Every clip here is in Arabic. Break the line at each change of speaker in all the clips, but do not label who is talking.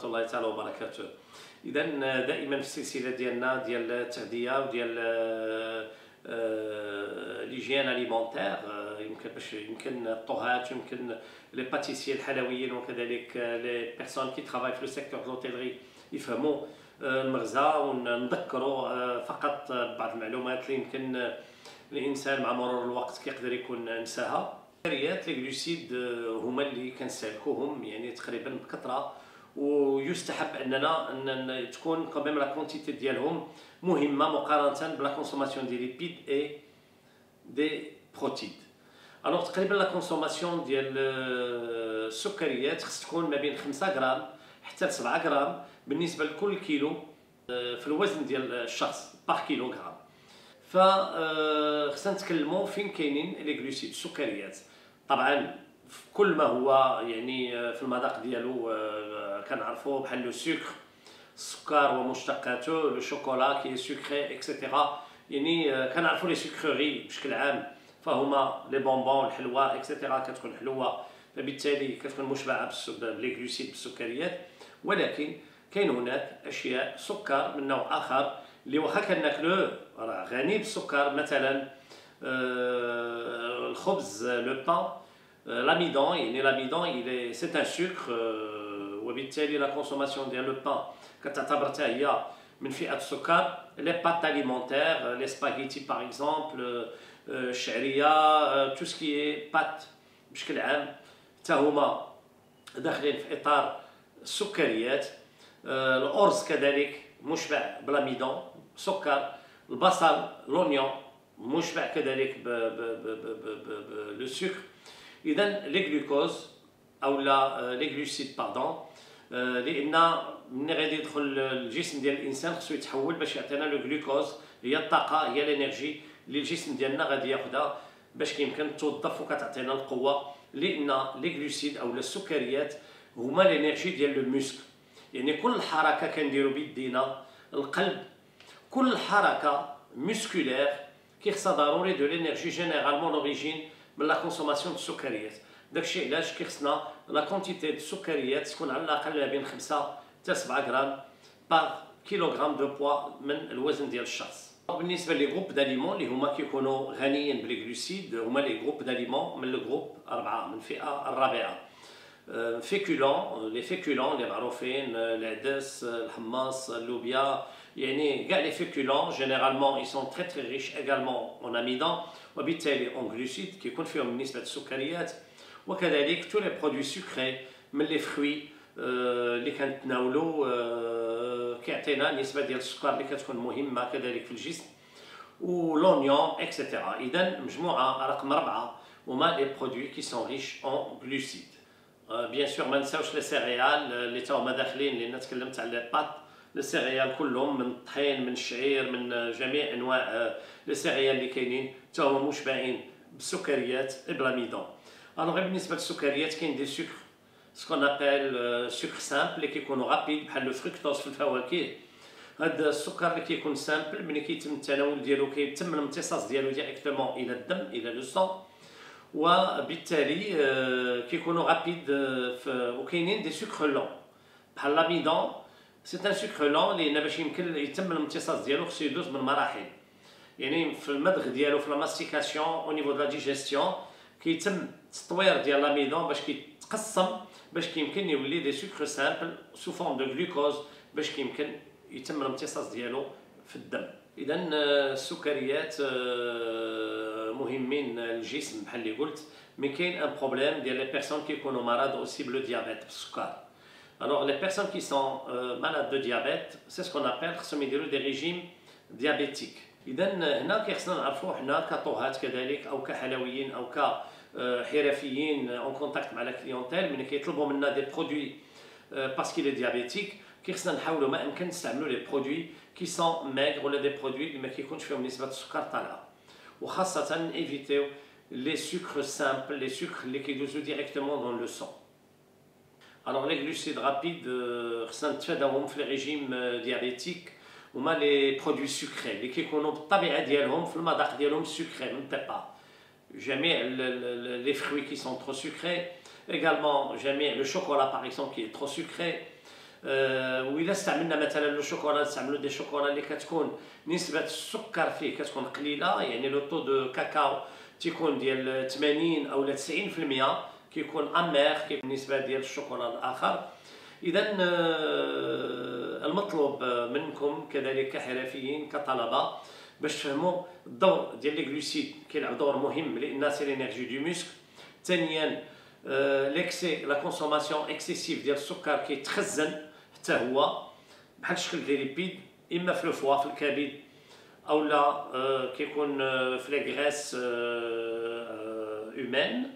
ورحمة الله تعالى وبركاته. إذا دائما في السلسلة ديالنا ديال التغذية وديال ليجيان اليمونتير، يمكن الطهاة، يمكن لي باتيسيي الحلويين، وكذلك لي بيرسون كي ترافاي في لو سيكتور دو لوتيلري يفهموا المغزى، ونذكروا فقط بعض المعلومات اللي يمكن الانسان مع مرور الوقت كيقدر يكون نساها. السكريات لي غلوسيد هما اللي كنستهلكوهم يعني تقريبا بكثره، ويستحب اننا تكون كوميم لا كونتيتي ديالهم مهمه مقارنه بلا كونسوماسيون دي ليبيد اي دي بروتيد. الوغ تقريبا لا كونسوماسيون ديال السكريات خص تكون ما بين 5 غرام حتى ل 7 غرام بالنسبه لكل كيلو في الوزن ديال الشخص باغ كيلوغرام. فخصنا نتكلموا فين كاينين لي غلوسيد السكريات. طبعا كل ما هو يعني في المذاق ديالو كنعرفوه بحال لو سكر، السكر ومشتقاته، لو شوكولا كي سكري اكسيتيرا، يعني كنعرفوا لي سكروري بشكل عام فهما لي بونبون الحلوى اكسيتيرا كتكون حلوه، فبالتالي كتكون مشبعه بلي غلوسيد بالسكريات. ولكن كاين هناك اشياء سكر من نوع اخر اللي واخا كناكلوه راه غني بالسكر، مثلا الخبز لو بان l'amidon. يعني l'amidon c'est un sucre، وبالتالي لا كونسوماسيون ديال لو بان كتعتبر حتى هي من فئه السكر. لي بات اليمونتير، لي سباغيتي باغ اكزومبل، الشعريه، تو سكي بات بشكل عام حتى هما داخلين في اطار السكريات. الارز كذلك مشبع بالاميدون سكر. البصل لونيون مشبع كذلك لو سكر. اذا لي غلوكوز او لا لي غلوسيد باردون، لان ملي غادي يدخل الجسم ديال الانسان خصو يتحول باش يعطينا لو غلوكوز، هي الطاقه، هي الانرجي اللي الجسم ديالنا غادي ياخذها باش كيمكن توظف وكتعطينا القوه. لان لي غلوسيد او السكريات هما الانرجي ديال لو موسك. يعني كل حركه كنديرو بيدينا، القلب، كل حركه مسكولير كيخصها ضروري دو لينيرجي جينيرالمون لوريجين من لا كونسوماسيون دو السكريات. داكشي علاش كيخصنا لا كونتيتي دو السكريات تكون على الاقل ما بين 5 حتى 7 غرام باغ كيلوغرام دو بوا من الوزن ديال الشخص. بالنسبه لي جروب داليمون اللي هما كيكونوا غنيين بلي غلوسيد، هما لي جروب داليمون من الجروب 4 من الفئه الرابعه. فيكولون، لي فيكولون اللي معروفين، العدس، الحمص، اللوبيا، يعني كاع لي فيكولون جينيرالمون اي سون تري تري ريش ايغالمون اون اميدون، وبالتالي اون غلوسيد كيكون فيهم نسبه السكريات. وكذلك تو لي برودوي سكري من لي فروي اللي كنتناولوا كيعطينا نسبه ديال السكر اللي كتكون مهمه كذلك في الجسم، ولونيون اكسيتيرا. اذا مجموعه رقم 4 هما لي برودوي كي سون ريش اون غلوسيد. بيان سور ما نساوش لي سيريال اللي تا هما داخلين، لان تكلمت على لي بات. لي سيريال كلهم من الطحين، من الشعير، من جميع انواع لي سيريال اللي كاينين تا هما مشبعين بالسكريات بلاميدون. الوغ بالنسبه للسكريات كاين دي سكر سكون ابل سكر سامبل اللي كيكونوا رابيد بحال لو فركتوز في الفواكه. هذا السكر اللي كيكون سامبل ملي كيتم التناول ديالو كيتم الامتصاص ديالو ديريكتومون الى الدم الى لو سون، وبالتالي كيكونوا رابيد. وكاينين دي سكر لون بحال لاميدون، سي ان سكر لون لان باش يمكن يتم الامتصاص ديالو خصو يدوز من مراحل، يعني في المضغ ديالو في لا ماستيكاسيون او نيفو دو لا ديجيستيون كيتم التطوير ديال لاميدون باش كيتقسم باش كيمكن يولي دي سكر سامبل سو فورم دو غلوكوز باش كيمكن يتم الامتصاص ديالو في الدم. اذا السكريات مهمين للجسم بحال اللي قلت، مي كاين ان بروبليم ديال لي بيرسون كيكونوا مرض اوسي بلو ديابيت بالسكر. الوغ لي بيرسون كي سون مالاد دو ديابيت سي سكون ابل خصهم يديروا دي ريجيم ديابيتيك. اذا هنا كيخصنا نعرفوا حنا كطهاة كذلك او كحلويين او كحرفيين اون كونتاكت مع لا كليونتيل، ملي كيطلبوا منا دي برودوي باسكو لي ديابيتيك كيخصنا نحاولوا ما امكن نستعملوا لي برودوي كي سون ميغ ولا دي برودوي اللي ما كيكونش فيهم نسبه السكر طالعه، وخاصه ايفيتيو لي سكر سامبل، لي سكر اللي كيدوزو ديريكتومون دون لو سون. الوغ لي غلوسيد رابيد خصنا نتفاداوهم في لي ريجيم ديابيتيك، هما لي برودوي سكري اللي كيكونوا بالطبيعه ديالهم في المذاق ديالهم سكري من الديبار. جميع لي فروي كي سون ترو سكري، également جميع لو شوكولا باغ اكزومبل كي ترو سكري، وإلا استعملنا مثلا لو شوكولا، نستعملوا دي شوكولا اللي كتكون نسبة السكر فيه كتكون قليلة، يعني لو طو دو كاكاو تيكون ديال 80 أو 90%، كيكون امير كيف بالنسبه ديال الشوكولا الاخر. اذا المطلوب منكم كذلك كحرفيين كطلبه باش تفهموا الدور ديال لي غلوسيد كيلعب دور مهم لان سي لينيرجي دو موسك. ثانيا ليكسي لا كونسوماسيون اكسيسيف ديال السكر كيتخزن حتى هو بحال شكل دي ليبيد، اما في الفوا في الكبد او لا كيكون في لي غريس هومان،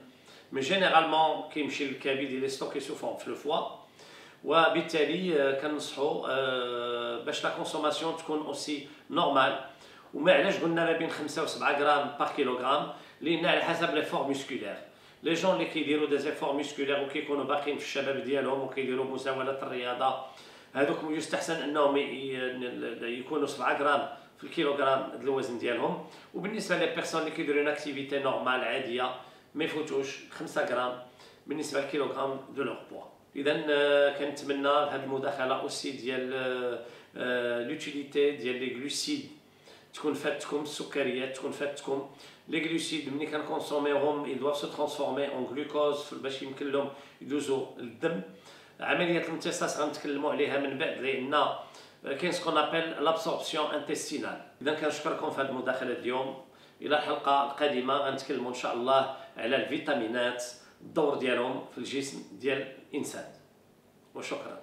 مي جينيرالمون كيمشي للكبد اللي ستوكي سو فورم في الفوا. وبالتالي كنصحوا باش لا كونسوماسيون تكون اوسي نورمال. وما علاش قلنا ما بين 5 و 7 غرام بار كيلوغرام؟ لان على حسب لي فور مسكولير. لي جون اللي كيديروا دي زيفور مسكولير وكيكونوا باقيين في الشباب ديالهم وكيديروا مساوله الرياضه، هذوك يستحسن انهم يكونوا 7 غرام في الكيلوغرام د الوزن ديالهم. وبالنسبه لي بيرسون اللي كيديروا اون اكتيفيتي نورمال عاديه ما يفوتوش 5 غرام بالنسبه للكيلوغرام دو لور بوا. اذا كنتمنى هذه المداخله اوسي ديال لوتيليتي ديال لي غلوسيد تكون فاتكم، السكريات تكون فاتكم. لي غلوسيد ملي كنكونسوميوهم يدواف سو ترانسفورمي اون غلوكوز باش يمكن لهم يدوزوا للدم. عمليه الامتصاص غنتكلموا عليها من بعد لان كاين سكون ابل لابسوربسيون انتستينال. اذا كنشكركم في هذه المداخله اليوم. الى الحلقه القادمه غنتكلموا ان شاء الله على الفيتامينات، الدور ديالهم في الجسم ديال الانسان. وشكرا.